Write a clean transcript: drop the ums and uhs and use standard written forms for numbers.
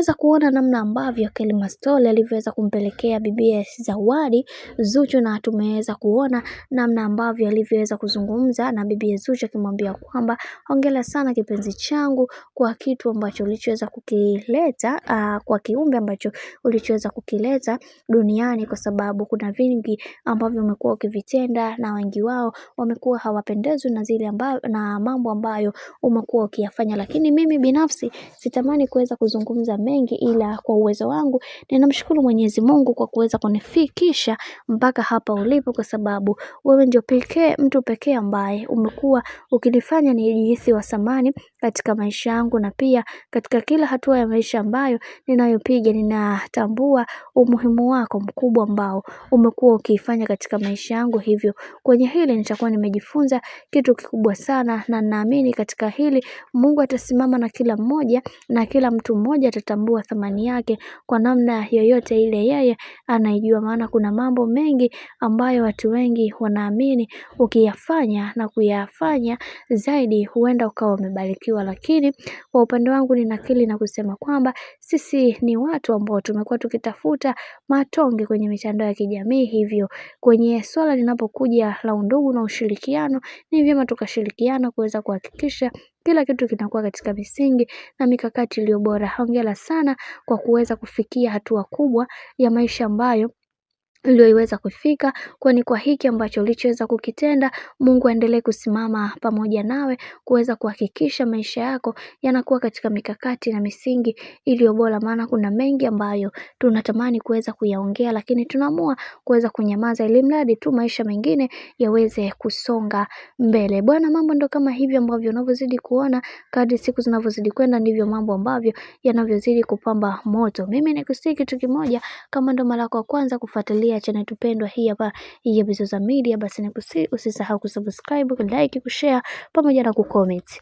tumeweza kuona namna ambavyo Kelma Story alivyoweza kumpelekea bibie zawadi Zuchu, na tumeweza kuona namna ambavyo alivyoweza kuzungumza na bibie Zuchu akimwambia kwamba hongera sana kipenzi changu kwa kitu ambacho ulichoweza kukileta, kwa kiumbe ambacho ulichoweza kukileta duniani, kwa sababu kuna vingi ambavyo umekuwa ukivitenda na wengi wao wamekuwa hawapendezwi na zile na mambo ambayo umekuwa ukiyafanya. Lakini mimi binafsi sitamani kuweza kuzungumza mengi, ila kwa uwezo wangu ninamshukuru Mwenyezi Mungu kwa kuweza kunifikisha mpaka hapa ulipo, kwa sababu wewe ndio mtu pekee ambaye umekuwa ukinifanya nijihisi wa thamani katika maisha yangu, na pia katika kila hatua ya maisha ambayo ninayopiga ninatambua umuhimu wako mkubwa ambao umekuwa ukifanya katika maisha yangu. Hivyo kwenye hili nitakuwa nimejifunza kitu kikubwa sana, na naamini katika hili Mungu atasimama na kila mmoja, na kila mtu mmoja atatambua thamani yake kwa namna yoyote ile yeye anaijua, maana kuna mambo mengi ambayo watu wengi wanaamini ukiyafanya na kuyafanya zaidi huenda ukawa umebarikiwa. Lakini kwa upande wangu ninakili na kusema kwamba sisi ni watu ambao tumekuwa tukitafuta matonge kwenye mitandao ya kijamii. Hivyo kwenye swala linapokuja la undugu na ushirikiano, ni vyema tukashirikiana kuweza kuhakikisha kila kitu kinakuwa katika misingi na mikakati iliyo bora. Hongera sana kwa kuweza kufikia hatua kubwa ya maisha ambayo ulioweza kufika, kwani kwa hiki ambacho ulichoweza kukitenda, Mungu aendelee kusimama pamoja nawe kuweza kuhakikisha maisha yako yanakuwa katika mikakati na misingi iliyo bora, maana kuna mengi ambayo tunatamani kuweza kuyaongea, lakini tunaamua kuweza kunyamaza ili mradi tu maisha mengine yaweze kusonga mbele. Bwana, mambo ndo kama hivyo ambavyo unavyozidi kuona, kadri siku zinavyozidi kwenda ndivyo mambo ambavyo yanavyozidi kupamba moto. Mimi nikusii kitu kimoja, kama ndo mara yako ya kwanza kufuatilia channel tupendwa hii hapa ya Bizoza Media, basi nikusii usisahau kusubscribe, kulike, kushare pamoja na kucomment.